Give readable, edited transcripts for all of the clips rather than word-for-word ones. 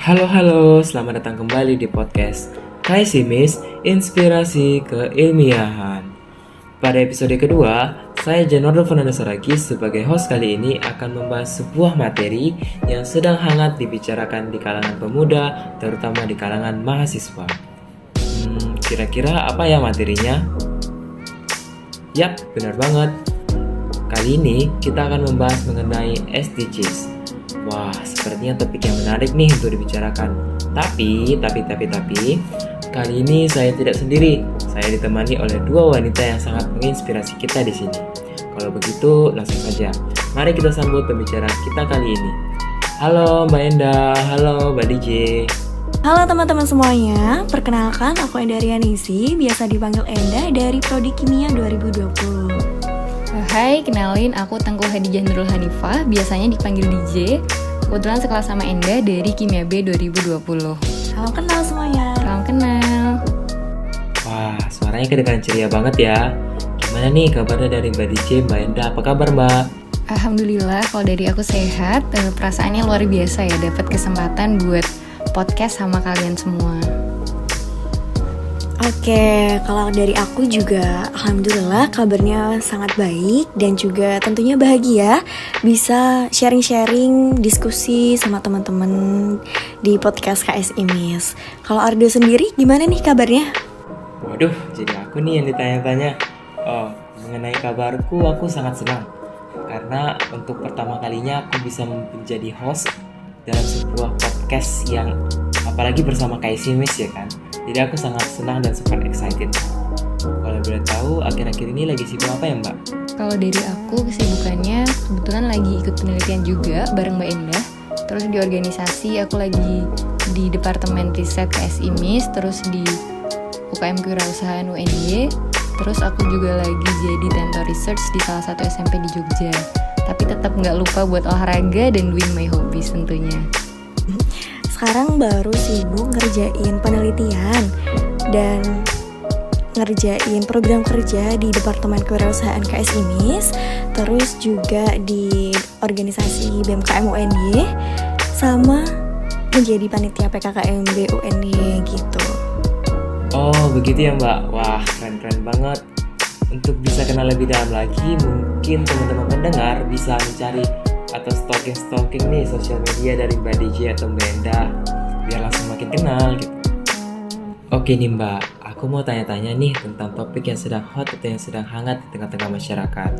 Halo, selamat datang kembali di podcast Kaisimis Inspirasi Keilmiahan. Pada episode kedua, saya Januardo Fernando Saragis sebagai host kali ini akan membahas sebuah materi yang sedang hangat dibicarakan di kalangan pemuda, terutama di kalangan mahasiswa. Kira-kira apa ya materinya? Yap, benar banget. Kali ini kita akan membahas mengenai SDGs. Wah, sepertinya topik yang menarik nih untuk dibicarakan. Tapi, kali ini saya tidak sendiri. Saya ditemani oleh dua wanita yang sangat menginspirasi kita di sini. Kalau begitu, langsung saja. Mari kita sambut pembicaraan kita kali ini. Halo Mbak Enda, halo Mbak DJ. Halo teman-teman semuanya, perkenalkan aku Enda Rianisi, biasa dipanggil Enda dari Prodi Kimia 2020. Hai, kenalin aku Tengku Hadijah Nurul Hanifah, biasanya dipanggil DJ. Kebetulan sekelas sama Enda dari Kimia B 2020. Salam kenal semuanya. Salam kenal. Wah, suaranya kedengaran ceria banget ya. Gimana nih kabarnya dari Mbak DJ, Mbak Enda? Apa kabar Mbak? Alhamdulillah, kalau dari aku sehat. Perasaannya luar biasa ya, dapat kesempatan buat podcast sama kalian semua. Oke, kalau dari aku juga alhamdulillah kabarnya sangat baik dan juga tentunya bahagia bisa sharing-sharing diskusi sama teman-teman di podcast KS Imis. Kalau Ardo sendiri gimana nih kabarnya? Waduh, jadi aku nih yang ditanya-tanya. Mengenai kabarku, aku sangat senang karena untuk pertama kalinya aku bisa menjadi host dalam sebuah podcast yang apalagi bersama Kaisimis ya kan. Jadi aku sangat senang dan super excited. Kalau boleh tahu, akhir-akhir ini lagi sibuk apa ya Mbak? Kalau dari aku kesibukannya kebetulan lagi ikut penelitian juga bareng Mbak Endah. Terus di organisasi aku lagi di Departemen Riset KSIMIS, terus di UKM Kewirausahaan UNY. Terus aku juga lagi jadi tentor research di salah satu SMP di Jogja. Tapi tetap nggak lupa buat olahraga dan doing my hobbies tentunya. Sekarang baru sibuk ngerjain penelitian dan ngerjain program kerja di Departemen Kewirausahaan KS Imis, terus juga di organisasi BMKM UNY, sama menjadi panitia PKKMB UNY gitu. Oh begitu ya Mbak. Wah keren banget. Untuk bisa kenal lebih dalam lagi, mungkin teman-teman pendengar bisa mencari atau stalking nih sosial media dari Mbak DJ atau Mbak Enda biar langsung makin kenal gitu. Oke nih Mbak, aku mau tanya-tanya nih tentang topik yang sedang hot atau yang sedang hangat di tengah-tengah masyarakat.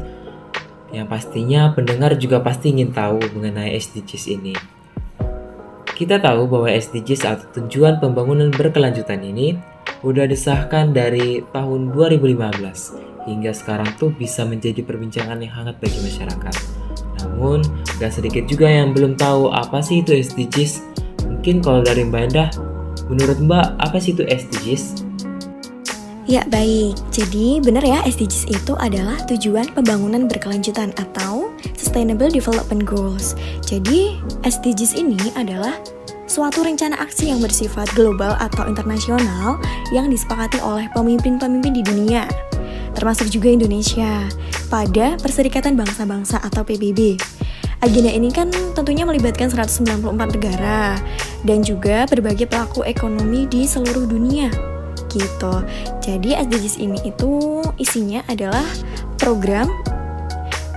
Yang pastinya pendengar juga pasti ingin tahu mengenai SDGs ini. Kita tahu bahwa SDGs atau tujuan pembangunan berkelanjutan ini udah disahkan dari tahun 2015 hingga sekarang tuh bisa menjadi perbincangan yang hangat bagi masyarakat. Namun, gak sedikit juga yang belum tahu apa sih itu SDGs. Mungkin kalau dari Mbak Endah, menurut Mbak, apa sih itu SDGs? Ya baik, jadi benar ya SDGs itu adalah tujuan pembangunan berkelanjutan atau Sustainable Development Goals. Jadi SDGs ini adalah suatu rencana aksi yang bersifat global atau internasional yang disepakati oleh pemimpin-pemimpin di dunia, termasuk juga Indonesia, pada Perserikatan Bangsa-Bangsa atau PBB. Agenda ini kan tentunya melibatkan 194 negara dan juga berbagai pelaku ekonomi di seluruh dunia gitu. Jadi SDGs ini itu isinya adalah program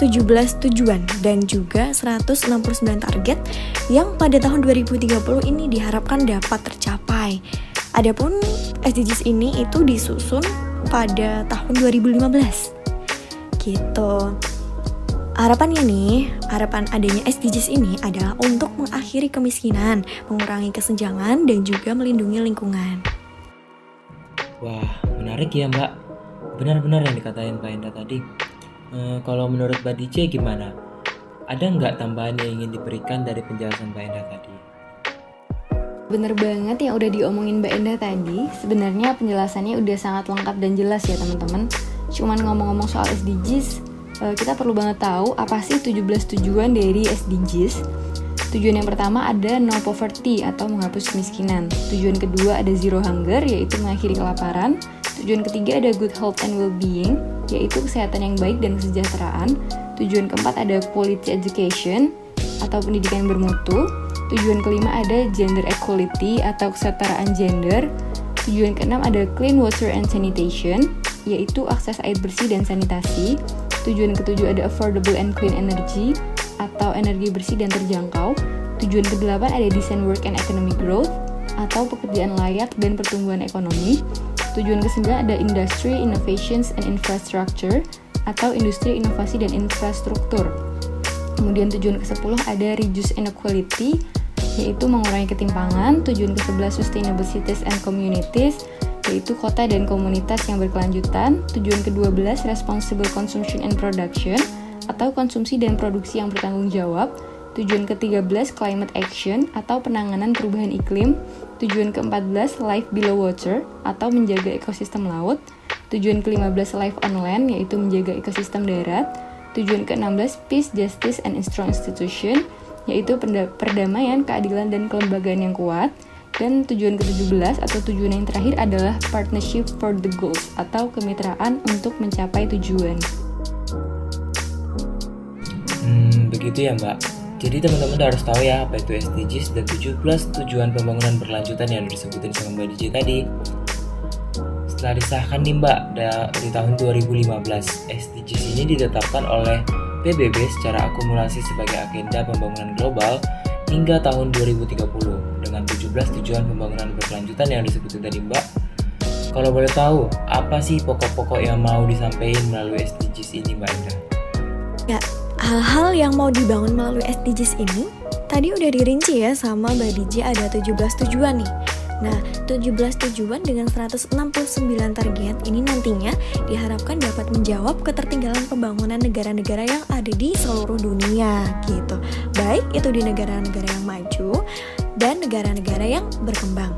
17 tujuan dan juga 169 target yang pada tahun 2030 ini diharapkan dapat tercapai. Adapun SDGs ini itu disusun pada tahun 2015 gitu. Harapan adanya SDGs ini adalah untuk mengakhiri kemiskinan, mengurangi kesenjangan dan juga melindungi lingkungan. Wah, menarik ya Mbak. Benar-benar yang dikatain Mbak Enda tadi. Kalau menurut Mbak DJ gimana? Ada nggak tambahan yang ingin diberikan dari penjelasan Mbak Enda tadi? Bener banget yang udah diomongin Mbak Endah tadi. Sebenarnya penjelasannya udah sangat lengkap dan jelas ya teman-teman. Cuman ngomong-ngomong soal SDGs, kita perlu banget tahu apa sih 17 tujuan dari SDGs. Tujuan yang pertama ada no poverty atau menghapus kemiskinan. Tujuan kedua ada zero hunger, yaitu mengakhiri kelaparan. Tujuan ketiga ada good health and well-being, yaitu kesehatan yang baik dan kesejahteraan. Tujuan keempat ada quality education atau pendidikan yang bermutu. Tujuan kelima ada gender equality atau kesetaraan gender. Tujuan keenam ada clean water and sanitation, yaitu akses air bersih dan sanitasi. Tujuan ketujuh ada affordable and clean energy atau energi bersih dan terjangkau. Tujuan kedelapan ada decent work and economic growth atau pekerjaan layak dan pertumbuhan ekonomi. Tujuan kesembilan ada industry, innovations and infrastructure atau industri, inovasi dan infrastruktur. Kemudian tujuan ke-10 ada reduce inequality, yaitu mengurangi ketimpangan. Tujuan ke-11 sustainable cities and communities, yaitu kota dan komunitas yang berkelanjutan. Tujuan ke-12 responsible consumption and production atau konsumsi dan produksi yang bertanggung jawab. Tujuan ke-13 climate action atau penanganan perubahan iklim. Tujuan ke-14 life below water atau menjaga ekosistem laut. Tujuan ke-15 life on land, yaitu menjaga ekosistem darat. Tujuan ke-16 peace, justice and strong institution, yaitu perdamaian, keadilan dan kelembagaan yang kuat. Dan tujuan ke-17 atau tujuan yang terakhir adalah partnership for the goals atau kemitraan untuk mencapai tujuan. Begitu ya Mbak. Jadi teman-teman harus tahu ya apa itu SDGs dan 17 tujuan pembangunan berkelanjutan yang disebutin sama Mbak DJ tadi. Setelah disahkan nih Mbak di tahun 2015, SDGs ini ditetapkan oleh PBB secara akumulasi sebagai agenda pembangunan global hingga tahun 2030 dengan 17 tujuan pembangunan berkelanjutan yang disebutin tadi Mbak. Kalau boleh tahu, apa sih pokok-pokok yang mau disampaikan melalui SDGs ini Mbak Indah? Ya, hal-hal yang mau dibangun melalui SDGs ini tadi udah dirinci ya sama Mbak DJ, ada 17 tujuan nih. Nah, 17 tujuan dengan 169 target ini nantinya diharapkan dapat menjawab ketertinggalan pembangunan negara-negara yang ada di seluruh dunia gitu. Baik itu di negara-negara yang maju dan negara-negara yang berkembang.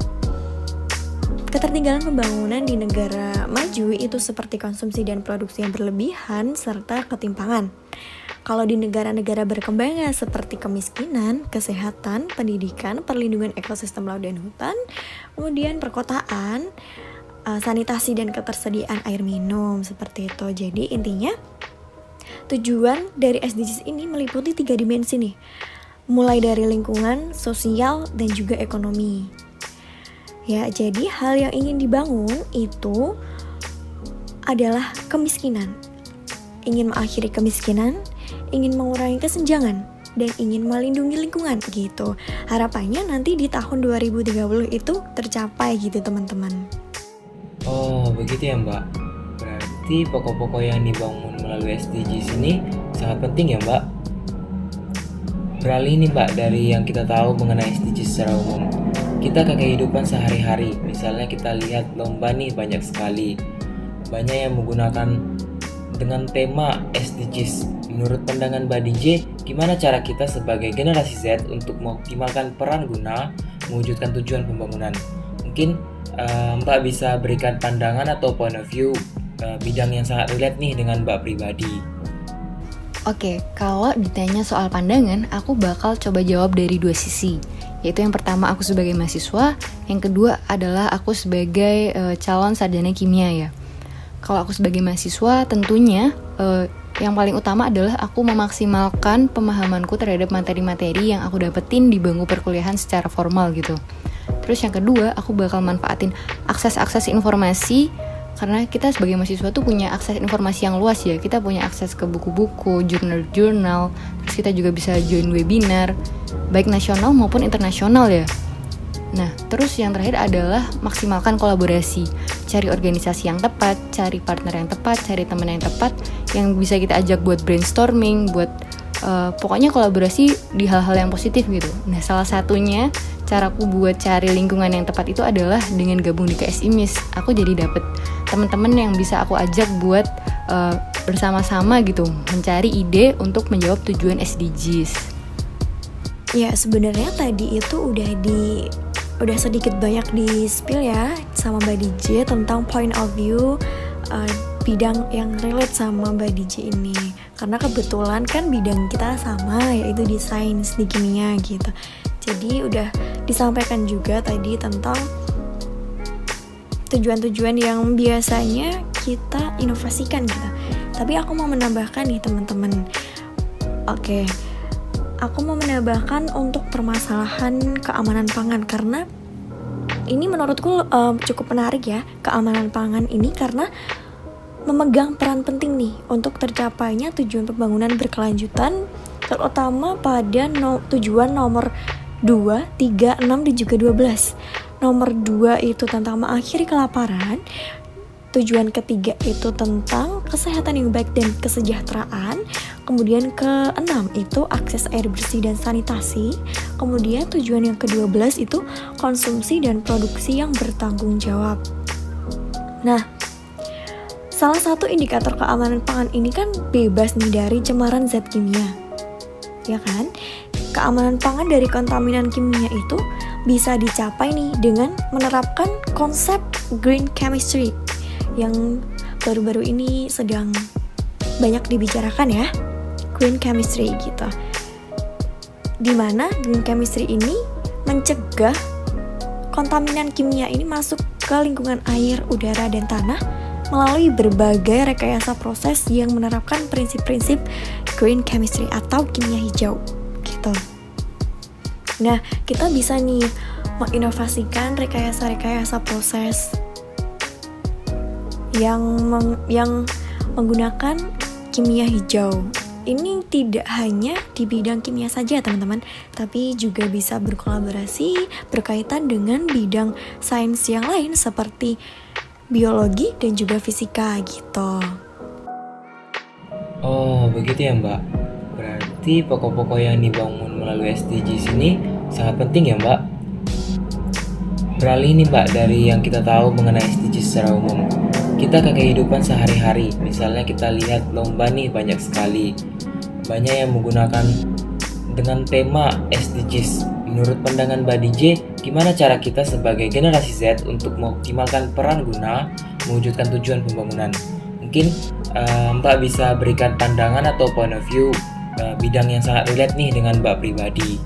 Ketertinggalan pembangunan di negara maju itu seperti konsumsi dan produksi yang berlebihan serta ketimpangan. Kalau di negara-negara berkembang ya seperti kemiskinan, kesehatan, pendidikan, perlindungan ekosistem laut dan hutan, kemudian perkotaan, sanitasi dan ketersediaan air minum, seperti itu. Jadi intinya tujuan dari SDGs ini meliputi 3 dimensi nih, mulai dari lingkungan, sosial, dan juga ekonomi. Ya, jadi hal yang ingin dibangun itu adalah kemiskinan. Ingin mengakhiri kemiskinan, ingin mengurangi kesenjangan, dan ingin melindungi lingkungan gitu. Harapannya nanti di tahun 2030 itu tercapai gitu teman-teman. Oh begitu ya Mbak. Berarti pokok-pokok yang dibangun melalui SDGs ini sangat penting ya Mbak. Beralih nih Mbak dari yang kita tahu mengenai SDGs secara umum, kita ke kehidupan sehari-hari. Misalnya kita lihat lomba nih banyak sekali, banyak yang menggunakan dengan tema SDGs. Menurut pandangan Mbak DJ, gimana cara kita sebagai generasi Z untuk mengoptimalkan peran guna mewujudkan tujuan pembangunan? Mungkin Mbak bisa berikan pandangan atau point of view bidang yang sangat relate nih dengan Mbak pribadi. Oke, kalau ditanya soal pandangan, aku bakal coba jawab dari 2 sisi. Yaitu yang pertama aku sebagai mahasiswa, yang kedua adalah aku sebagai calon sarjana kimia ya. Kalau aku sebagai mahasiswa tentunya yang paling utama adalah aku memaksimalkan pemahamanku terhadap materi-materi yang aku dapetin di bangku perkuliahan secara formal gitu. Terus yang kedua, aku bakal manfaatin akses-akses informasi, karena kita sebagai mahasiswa tuh punya akses informasi yang luas ya. Kita punya akses ke buku-buku, jurnal-jurnal, terus kita juga bisa join webinar, baik nasional maupun internasional ya. Nah, terus yang terakhir adalah maksimalkan kolaborasi. Cari organisasi yang tepat, cari partner yang tepat, cari teman yang tepat yang bisa kita ajak buat brainstorming, buat pokoknya kolaborasi di hal-hal yang positif gitu. Nah, salah satunya caraku buat cari lingkungan yang tepat itu adalah dengan gabung di KSIMIS. Aku jadi dapet teman-teman yang bisa aku ajak buat bersama-sama gitu, mencari ide untuk menjawab tujuan SDGs. Ya, sebenarnya tadi itu udah sedikit banyak di spill ya sama Mbak DJ tentang point of view bidang yang relate sama Mbak DJ ini. Karena kebetulan kan bidang kita sama, yaitu di sains, di kimia gitu. Jadi udah disampaikan juga tadi tentang tujuan-tujuan yang biasanya kita inovasikan gitu. Tapi aku mau menambahkan nih teman-teman. Oke. aku mau menambahkan untuk permasalahan keamanan pangan, karena ini menurutku cukup menarik ya, keamanan pangan ini, karena memegang peran penting nih untuk tercapainya tujuan pembangunan berkelanjutan, terutama pada tujuan nomor 2, 3, 6, dan juga 12. Nomor 2 itu tentang mengakhiri kelaparan, tujuan ketiga itu tentang kesehatan yang baik dan kesejahteraan, kemudian ke-6 itu akses air bersih dan sanitasi, kemudian tujuan yang ke-12 itu konsumsi dan produksi yang bertanggung jawab. Nah, salah satu indikator keamanan pangan ini kan bebas nih dari cemaran zat kimia, ya kan? Keamanan pangan dari kontaminan kimia itu bisa dicapai nih dengan menerapkan konsep green chemistry yang baru-baru ini sedang banyak dibicarakan ya, green chemistry gitu. Dimana green chemistry ini mencegah kontaminan kimia ini masuk ke lingkungan air, udara, dan tanah melalui berbagai rekayasa proses yang menerapkan prinsip-prinsip green chemistry atau kimia hijau gitu. Nah, kita bisa nih menginovasikan rekayasa-rekayasa proses yang menggunakan kimia hijau. Ini tidak hanya di bidang kimia saja teman-teman, tapi juga bisa berkolaborasi berkaitan dengan bidang sains yang lain seperti biologi dan juga fisika gitu. Oh, begitu ya Mbak. Berarti pokok-pokok yang dibangun melalui SDGs ini sangat penting ya Mbak. Beralih nih Mbak dari yang kita tahu mengenai SDGs secara umum, kita ke kehidupan sehari-hari. Misalnya kita lihat lomba nih banyak sekali, banyak yang menggunakan dengan tema SDGs. Menurut pandangan Mbak DJ, gimana cara kita sebagai generasi Z untuk mengoptimalkan peran guna mewujudkan tujuan pembangunan? Mungkin Mbak bisa berikan pandangan atau point of view bidang yang sangat relate nih dengan Mbak pribadi.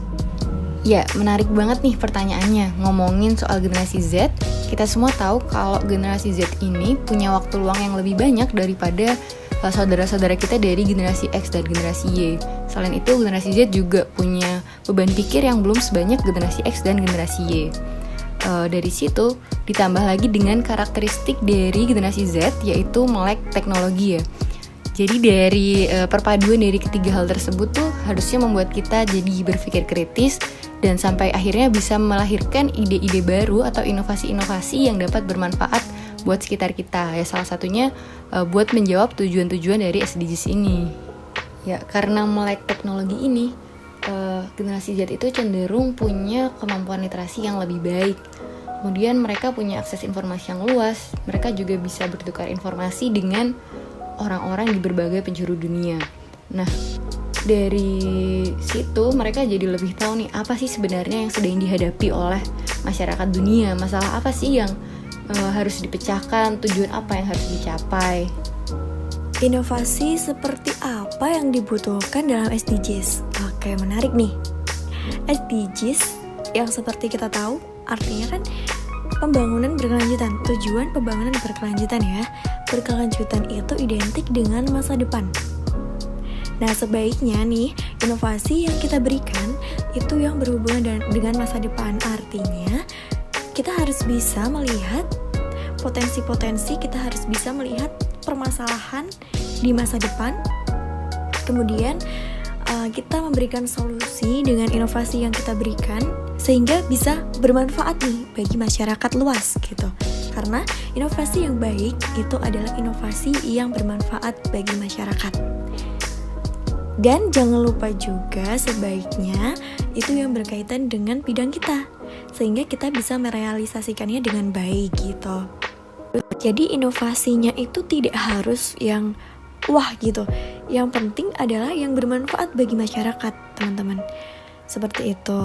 Ya, menarik banget nih pertanyaannya. Ngomongin soal generasi Z, kita semua tahu kalau generasi Z ini punya waktu luang yang lebih banyak daripada saudara-saudara kita dari generasi X dan generasi Y. Selain itu, generasi Z juga punya beban pikir yang belum sebanyak generasi X dan generasi Y. Dari situ, ditambah lagi dengan karakteristik dari generasi Z, yaitu melek teknologi ya. Jadi dari perpaduan dari ketiga hal tersebut tuh harusnya membuat kita jadi berpikir kritis dan sampai akhirnya bisa melahirkan ide-ide baru atau inovasi-inovasi yang dapat bermanfaat buat sekitar kita. Ya salah satunya buat menjawab tujuan-tujuan dari SDGs ini. Ya karena melek teknologi ini, generasi Z itu cenderung punya kemampuan literasi yang lebih baik. Kemudian mereka punya akses informasi yang luas. Mereka juga bisa bertukar informasi dengan orang-orang di berbagai penjuru dunia. Nah, dari situ mereka jadi lebih tahu nih apa sih sebenarnya yang sedang dihadapi oleh masyarakat dunia, masalah apa sih yang harus dipecahkan, tujuan apa yang harus dicapai. Inovasi seperti apa yang dibutuhkan dalam SDGs? Oke, menarik nih. SDGs yang seperti kita tahu artinya kan pembangunan berkelanjutan, tujuan pembangunan berkelanjutan ya. Berkelanjutan itu identik dengan masa depan. Nah, sebaiknya nih, inovasi yang kita berikan itu yang berhubungan dengan masa depan. Artinya, kita harus bisa melihat potensi-potensi, kita harus bisa melihat permasalahan di masa depan. Kemudian, kita memberikan solusi dengan inovasi yang kita berikan sehingga bisa bermanfaat nih bagi masyarakat luas gitu. Karena inovasi yang baik itu adalah inovasi yang bermanfaat bagi masyarakat. Dan jangan lupa juga sebaiknya itu yang berkaitan dengan bidang kita, sehingga kita bisa merealisasikannya dengan baik gitu. Jadi inovasinya itu tidak harus yang wah gitu. Yang penting adalah yang bermanfaat bagi masyarakat, teman-teman. Seperti itu.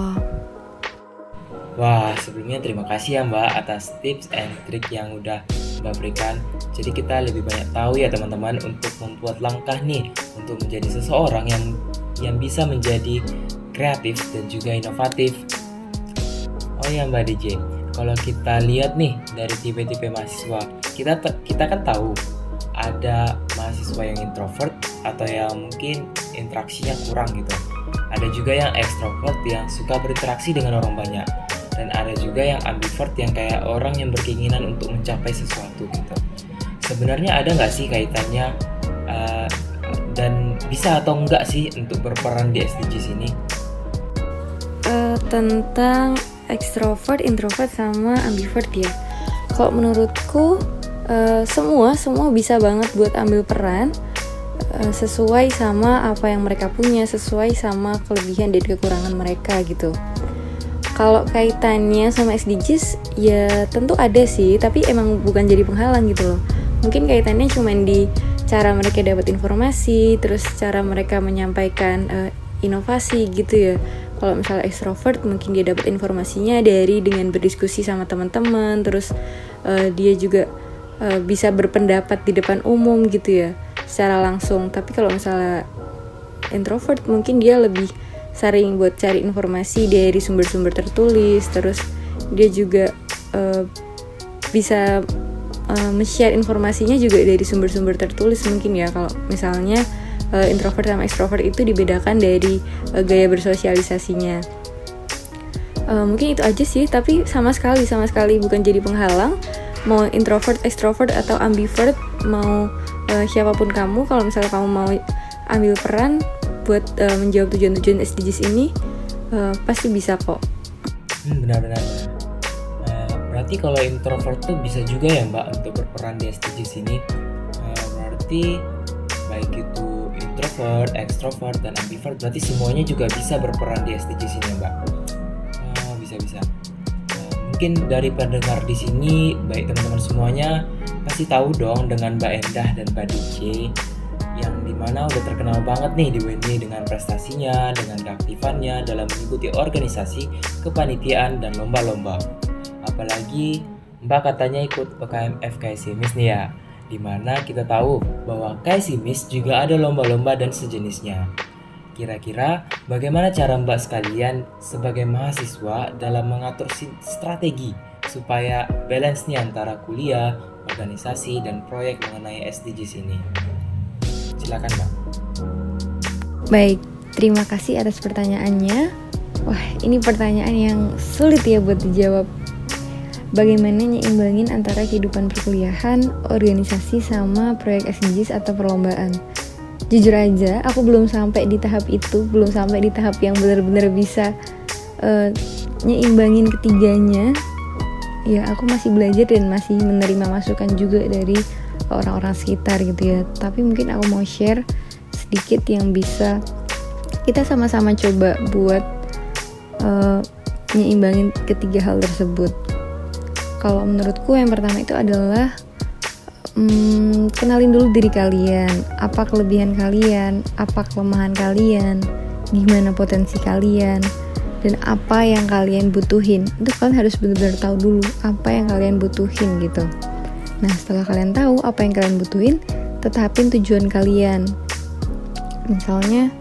Wah, sebelumnya terima kasih ya Mbak atas tips and trik yang udah Mbak berikan. Jadi kita lebih banyak tahu ya teman-teman untuk membuat langkah nih untuk menjadi seseorang yang bisa menjadi kreatif dan juga inovatif. Oh ya Mbak DJ, kalau kita lihat nih dari tipe-tipe mahasiswa, kita kan tahu ada mahasiswa yang introvert atau yang mungkin interaksinya kurang gitu. Ada juga yang extrovert yang suka berinteraksi dengan orang banyak. Dan ada juga yang ambivert yang kayak orang yang berkeinginan untuk mencapai sesuatu gitu. Sebenarnya ada nggak sih kaitannya dan bisa atau enggak sih untuk berperan di SDGs ini? Tentang extrovert, introvert, sama ambivert ya. Kalau menurutku semua bisa banget buat ambil peran sesuai sama apa yang mereka punya, sesuai sama kelebihan dan kekurangan mereka gitu. Kalau kaitannya sama SDGs ya tentu ada sih, tapi emang bukan jadi penghalang gitu loh. Mungkin kaitannya cuma di cara mereka dapat informasi, terus cara mereka menyampaikan inovasi gitu ya. Kalau misalnya extrovert mungkin dia dapat informasinya dengan berdiskusi sama teman-teman, terus dia juga bisa berpendapat di depan umum gitu ya secara langsung. Tapi kalau misalnya introvert mungkin dia lebih sering buat cari informasi dari sumber-sumber tertulis, terus dia juga bisa share informasinya juga dari sumber-sumber tertulis mungkin ya. Kalau misalnya introvert sama extrovert itu dibedakan dari gaya bersosialisasinya. Mungkin itu aja sih, tapi sama sekali bukan jadi penghalang. Mau introvert, extrovert atau ambivert, mau siapapun kamu, kalau misalnya kamu mau ambil peran buat menjawab tujuan-tujuan SDGs ini, pasti bisa kok. Benar-benar. Berarti kalau introvert tuh bisa juga ya Mbak untuk berperan di SDGs ini. Berarti baik itu introvert, extrovert, dan ambivert, berarti semuanya juga bisa berperan di SDGs ini Mbak. Bisa. Mungkin dari pendengar di sini, baik teman-teman semuanya pasti tahu dong dengan Mbak Endah dan Mbak DJ, yang dimana udah terkenal banget nih di WNI dengan prestasinya, dengan keaktifannya dalam mengikuti organisasi, kepanitiaan, dan lomba-lomba. Apalagi Mbak katanya ikut PKMF KSIMIS nih ya, dimana kita tahu bahwa KSIMIS juga ada lomba-lomba dan sejenisnya. Kira-kira bagaimana cara Mbak sekalian sebagai mahasiswa dalam mengatur strategi supaya balance nih antara kuliah, organisasi, dan proyek mengenai SDGs ini? Silakan Mbak. Baik, terima kasih atas pertanyaannya. Wah, ini pertanyaan yang sulit ya buat dijawab. Bagaimana nyimbangin antara kehidupan perkuliahan, organisasi, sama proyek SDGs atau perlombaan? Jujur aja, aku belum sampai di tahap itu, belum sampai di tahap yang benar-benar bisa nyimbangin ketiganya. Ya, aku masih belajar dan masih menerima masukan juga dari orang-orang sekitar gitu ya. Tapi mungkin aku mau share sedikit yang bisa kita sama-sama coba buat nyimbangin ketiga hal tersebut. Kalau menurutku yang pertama itu adalah kenalin dulu diri kalian, apa kelebihan kalian, apa kelemahan kalian, gimana potensi kalian, dan apa yang kalian butuhin. Itu kalian harus benar-benar tahu dulu apa yang kalian butuhin gitu. Nah, setelah kalian tahu apa yang kalian butuhin, tetapin tujuan kalian. Misalnya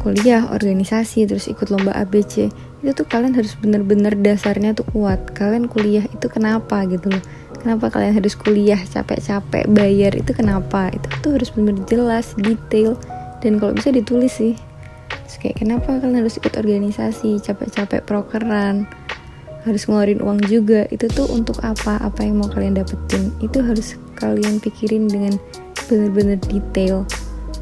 kuliah, organisasi, terus ikut lomba ABC, itu tuh kalian harus benar-benar dasarnya tuh kuat. Kalian kuliah itu kenapa gitu loh. Kenapa kalian harus kuliah capek-capek bayar, itu kenapa? Itu tuh harus benar-benar jelas, detail, dan kalau bisa ditulis sih. Terus kayak kenapa kalian harus ikut organisasi, capek-capek prokeran, harus ngeluarin uang juga, itu tuh untuk apa yang mau kalian dapetin, itu harus kalian pikirin dengan benar-benar detail.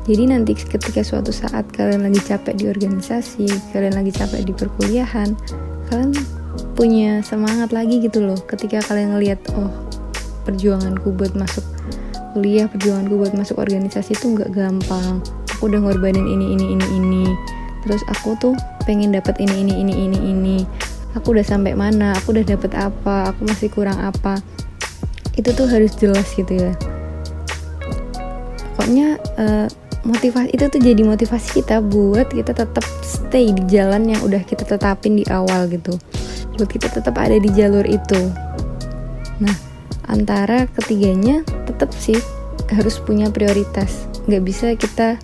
Jadi nanti ketika suatu saat kalian lagi capek di organisasi, kalian lagi capek di perkuliahan, kalian punya semangat lagi gitu loh. Ketika kalian ngelihat, oh, perjuanganku buat masuk kuliah, perjuanganku buat masuk organisasi itu nggak gampang. Aku udah ngorbanin ini. Terus aku tuh pengen dapat ini. Aku udah sampai mana? Aku udah dapat apa? Aku masih kurang apa? Itu tuh harus jelas gitu ya. Pokoknya motivasi itu tuh jadi motivasi kita buat kita tetap stay di jalan yang udah kita tetapin di awal gitu. Buat kita tetap ada di jalur itu. Nah, antara ketiganya tetap sih harus punya prioritas. Nggak bisa kita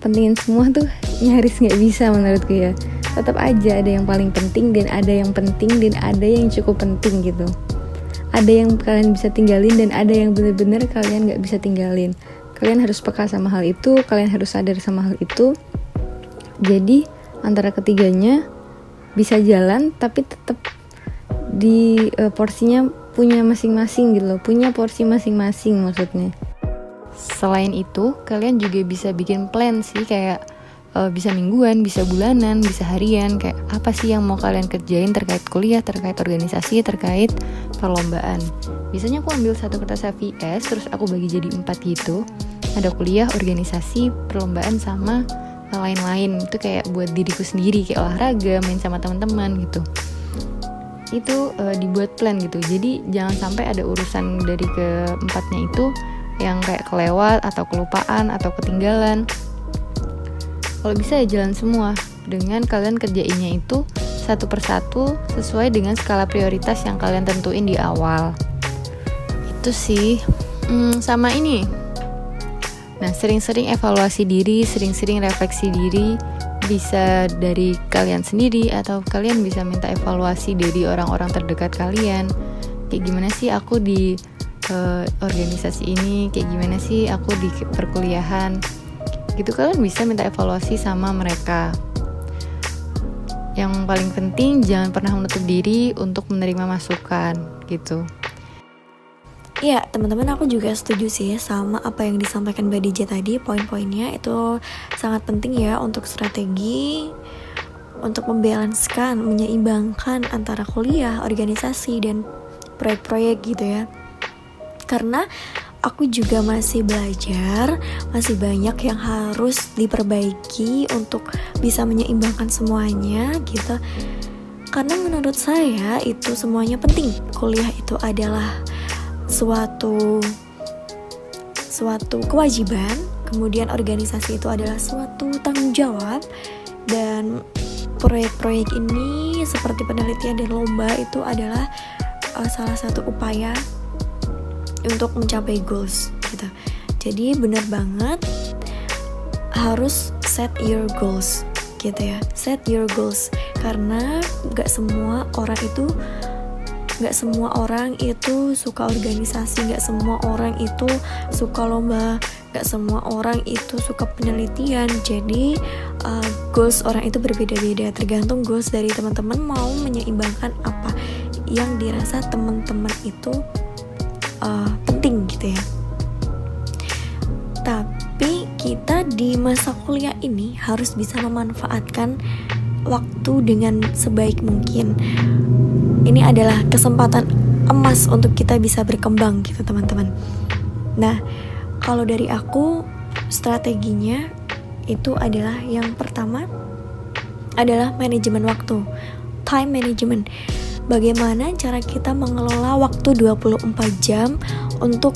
pentingin semua tuh, nyaris nggak bisa menurutku ya. Tetap aja ada yang paling penting dan ada yang penting dan ada yang cukup penting gitu. Ada yang kalian bisa tinggalin dan ada yang benar-benar kalian nggak bisa tinggalin. Kalian harus peka sama hal itu, kalian harus sadar sama hal itu. Jadi antara ketiganya bisa jalan tapi tetap di porsinya punya masing-masing gitu loh, punya porsi masing-masing maksudnya. Selain itu, kalian juga bisa bikin plan sih, kayak bisa mingguan, bisa bulanan, bisa harian, kayak apa sih yang mau kalian kerjain terkait kuliah, terkait organisasi, terkait perlombaan. Biasanya aku ambil satu kertas HVS, terus aku bagi jadi 4 gitu. Ada kuliah, organisasi, perlombaan, sama lain-lain. Itu kayak buat diriku sendiri, kayak olahraga, main sama teman-teman gitu. Itu dibuat plan gitu. Jadi jangan sampai ada urusan dari keempatnya itu yang kayak kelewat atau kelupaan atau ketinggalan. Kalau bisa ya jalan semua, dengan kalian kerjainnya itu satu persatu sesuai dengan skala prioritas yang kalian tentuin di awal. Itu sih. Sama ini, nah, sering-sering evaluasi diri, sering-sering refleksi diri. Bisa dari kalian sendiri atau kalian bisa minta evaluasi dari orang-orang terdekat kalian. Kayak gimana sih aku di organisasi ini, kayak gimana sih aku di perkuliahan. Gitu kalian bisa minta evaluasi sama mereka. Yang paling penting jangan pernah menutup diri untuk menerima masukan gitu. Iya, teman-teman, aku juga setuju sih sama apa yang disampaikan Mbak DJ tadi. Poin-poinnya itu sangat penting ya untuk strategi, untuk membalancekan, menyeimbangkan antara kuliah, organisasi, dan proyek-proyek gitu ya. Karena aku juga masih belajar, masih banyak yang harus diperbaiki untuk bisa menyeimbangkan semuanya gitu. Karena menurut saya itu semuanya penting. Kuliah itu adalah suatu kewajiban, kemudian organisasi itu adalah suatu tanggung jawab, dan proyek-proyek ini seperti penelitian dan lomba itu adalah salah satu upaya untuk mencapai goals gitu. Jadi benar banget harus set your goals gitu ya, set your goals, karena gak semua orang itu suka organisasi, gak semua orang itu suka lomba, gak semua orang itu suka penelitian. Jadi goals orang itu berbeda-beda, tergantung goals dari teman-teman mau menyeimbangkan apa yang dirasa teman-teman itu penting gitu ya. Tapi kita di masa kuliah ini harus bisa memanfaatkan waktu dengan sebaik mungkin. Ini adalah kesempatan emas untuk kita bisa berkembang gitu teman-teman. Nah, kalau dari aku strateginya itu adalah yang pertama adalah manajemen waktu, time management. Bagaimana cara kita mengelola waktu 24 jam untuk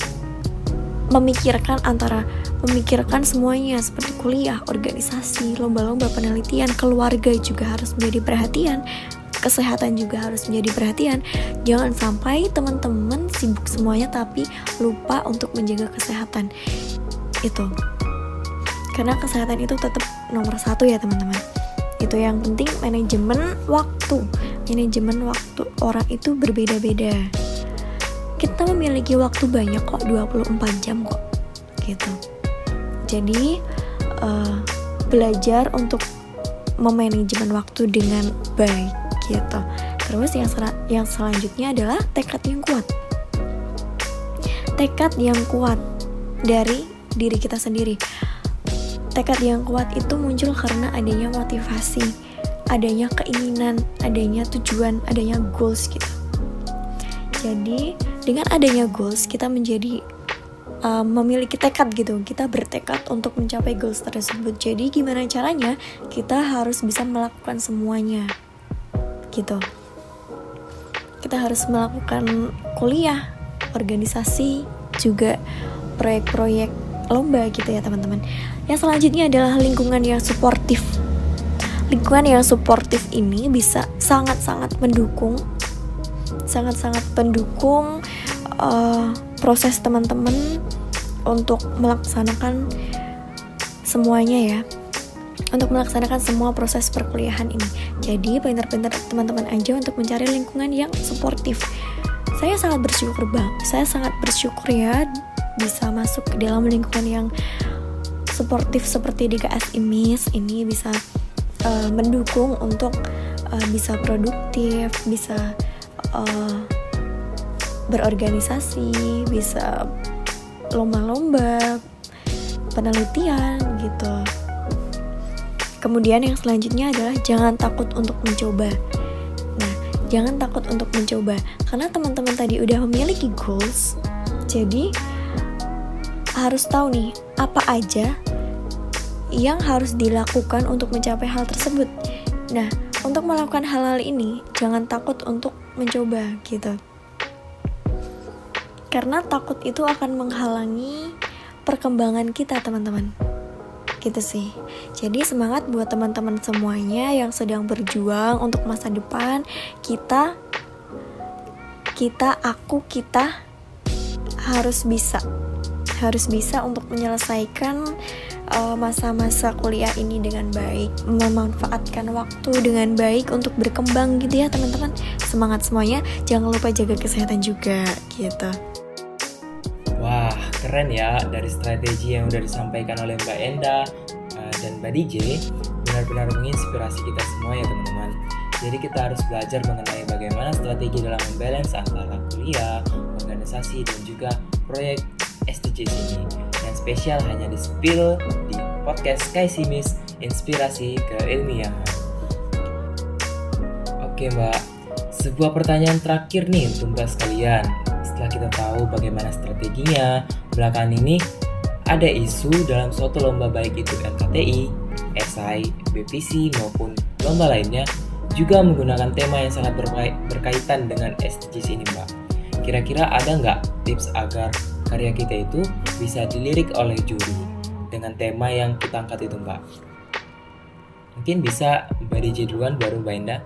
memikirkan semuanya seperti kuliah, organisasi, lomba-lomba, penelitian, keluarga juga harus menjadi perhatian, kesehatan juga harus menjadi perhatian. Jangan sampai teman-teman sibuk semuanya tapi lupa untuk menjaga kesehatan itu, karena kesehatan itu tetap nomor 1 ya teman-teman. Itu yang penting. Manajemen waktu orang itu berbeda-beda. Kita memiliki waktu banyak kok, 24 jam kok gitu. Jadi belajar untuk memanajemen waktu dengan baik gitu. Terus yang selanjutnya adalah tekad yang kuat dari diri kita sendiri. Tekad yang kuat itu muncul karena adanya motivasi, adanya keinginan, adanya tujuan, adanya goals gitu. Jadi dengan adanya goals kita menjadi memiliki tekad gitu. Kita bertekad untuk mencapai goals tersebut. Jadi gimana caranya? Kita harus bisa melakukan semuanya gitu. Kita harus melakukan kuliah, organisasi, juga proyek-proyek lomba gitu ya teman-teman. Yang selanjutnya adalah lingkungan yang suportif. Lingkungan yang suportif ini bisa sangat-sangat mendukung proses teman-teman untuk melaksanakan semuanya ya, untuk melaksanakan semua proses perkuliahan ini. Jadi pintar-pintar teman-teman aja untuk mencari lingkungan yang suportif. Saya sangat bersyukur ya bisa masuk ke dalam lingkungan yang suportif seperti di KS IMIS ini, bisa mendukung untuk bisa produktif, bisa berorganisasi, bisa lomba-lomba, penelitian gitu. Kemudian yang selanjutnya adalah jangan takut untuk mencoba. Nah, jangan takut untuk mencoba karena teman-teman tadi udah memiliki goals. Jadi harus tahu nih apa aja yang harus dilakukan untuk mencapai hal tersebut. Nah, untuk melakukan hal-hal ini jangan takut untuk mencoba gitu. Karena takut itu akan menghalangi perkembangan kita, teman-teman. Gitu sih. Jadi semangat buat teman-teman semuanya yang sedang berjuang untuk masa depan. Kita harus bisa untuk menyelesaikan masa-masa kuliah ini dengan baik, memanfaatkan waktu dengan baik untuk berkembang gitu ya teman-teman. Semangat semuanya, jangan lupa jaga kesehatan juga gitu. Wah, keren ya dari strategi yang udah disampaikan oleh Mbak Enda dan Mbak DJ, benar-benar menginspirasi kita semua ya teman-teman. Jadi kita harus belajar mengenai bagaimana strategi dalam membalance antara kuliah, organisasi, dan juga proyek SDGs ini. Yang spesial hanya di-spill di podcast Kaisimis Inspirasi Keilmiahan. Oke Mbak, sebuah pertanyaan terakhir nih untuk Mbak sekalian. Setelah kita tahu bagaimana strateginya, belakangan ini ada isu dalam suatu lomba baik itu LKTI, esai, BPC maupun lomba lainnya juga menggunakan tema yang sangat berkaitan dengan SDGs ini Mbak. Kira-kira ada nggak tips agar karya kita itu bisa dilirik oleh juri dengan tema yang kita angkat itu Mbak? Mungkin bisa Mbak DJ duluan baru Mbak Enda.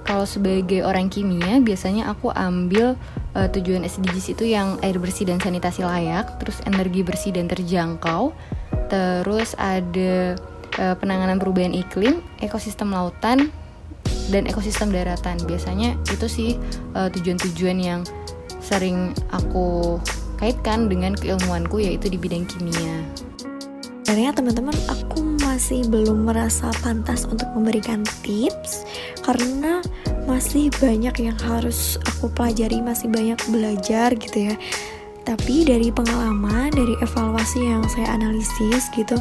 Kalau sebagai orang kimia, biasanya aku ambil tujuan SDGs itu yang air bersih dan sanitasi layak, terus energi bersih dan terjangkau, terus ada penanganan perubahan iklim, ekosistem lautan, dan ekosistem daratan. Biasanya itu sih tujuan-tujuan yang sering aku kaitkan dengan keilmuanku, yaitu di bidang kimia. Sebenarnya teman-teman, aku masih belum merasa pantas untuk memberikan tips karena masih banyak yang harus aku pelajari, masih banyak belajar gitu ya. Tapi dari pengalaman, dari evaluasi yang saya analisis gitu,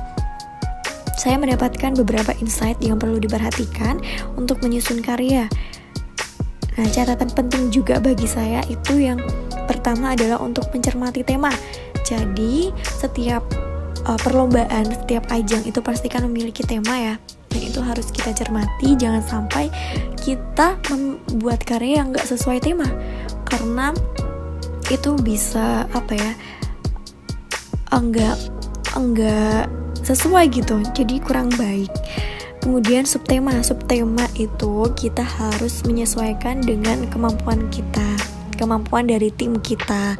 saya mendapatkan beberapa insight yang perlu diperhatikan untuk menyusun karya. Nah, catatan penting juga bagi saya itu yang pertama adalah untuk mencermati tema. Jadi, setiap perlombaan, setiap ajang itu pastikan memiliki tema ya. Dan itu harus kita cermati, jangan sampai kita membuat karya yang gak sesuai tema. Karena itu bisa enggak sesuai gitu, jadi kurang baik. Kemudian subtema itu kita harus menyesuaikan dengan kemampuan kita, kemampuan dari tim kita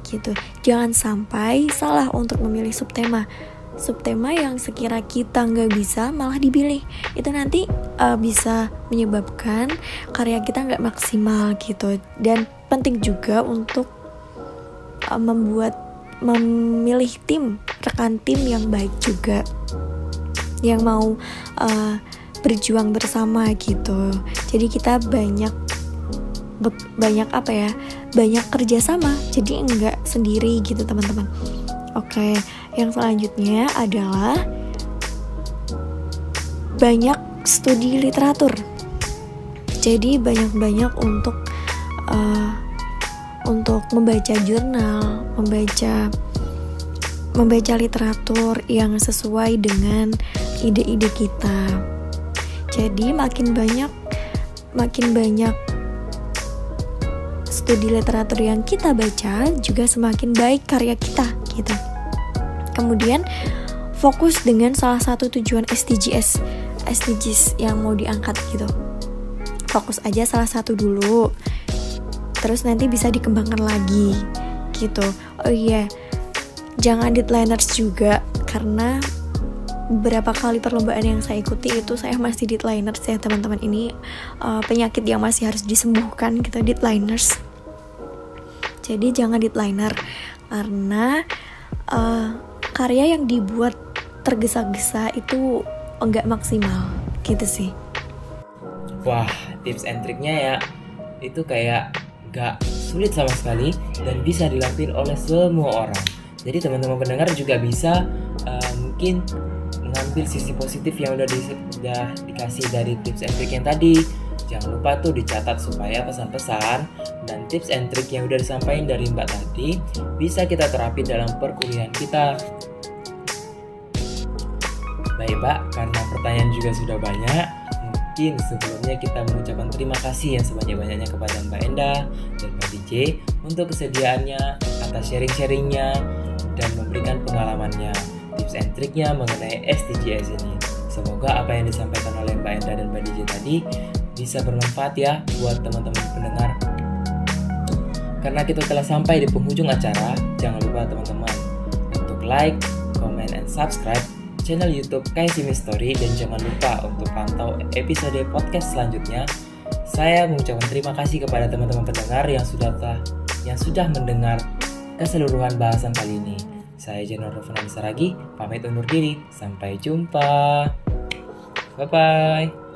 gitu. Jangan sampai salah untuk memilih subtema yang sekira kita nggak bisa malah dipilih. Itu nanti bisa menyebabkan karya kita nggak maksimal gitu. Dan penting juga untuk memilih rekan tim yang baik juga, yang mau berjuang bersama gitu. Jadi kita banyak kerjasama, jadi enggak sendiri gitu teman-teman. Oke, yang selanjutnya adalah banyak studi literatur. Jadi banyak untuk membaca jurnal, membaca literatur yang sesuai dengan ide-ide kita. Jadi makin banyak studi literatur yang kita baca, juga semakin baik karya kita gitu. Kemudian fokus dengan salah satu tujuan SDGs yang mau diangkat gitu. Fokus aja salah satu dulu, terus nanti bisa dikembangkan lagi gitu. Oh iya, jangan deadliners juga, karena beberapa kali perlombaan yang saya ikuti itu saya masih deadliners ya teman-teman. Ini penyakit yang masih harus disembuhkan gitu, deadliners. Jadi jangan deadliner, karena karya yang dibuat tergesa-gesa itu enggak maksimal gitu sih. Wah, tips and triknya ya itu kayak gak sulit sama sekali dan bisa dilakuin oleh semua orang. Jadi teman-teman pendengar juga bisa mungkin mengambil sisi positif yang udah dikasih dari tips and trik yang tadi. Jangan lupa tuh dicatat supaya pesan-pesan dan tips and trik yang udah disampaikan dari Mbak tadi bisa kita terapin dalam perkuliahan kita. Baik Mbak, karena pertanyaan juga sudah banyak, mungkin sebelumnya kita mengucapkan terima kasih yang sebanyak-banyaknya kepada Mbak Enda dan Mbak DJ untuk kesediaannya atas sharing-sharingnya dan memberikan pengalamannya, tips and triknya mengenai SDGs ini. Semoga apa yang disampaikan oleh Mbak Enda dan Mbak DJ tadi bisa bermanfaat ya buat teman-teman pendengar. Karena kita telah sampai di penghujung acara, jangan lupa teman-teman untuk like, comment, and subscribe channel YouTube KSIMI Story dan jangan lupa untuk pantau episode podcast selanjutnya. Saya mengucapkan terima kasih kepada teman-teman pendengar yang sudah mendengar keseluruhan bahasan kali ini. Saya Jenor Rofanan Saragi, pamit undur diri. Sampai jumpa. Bye-bye.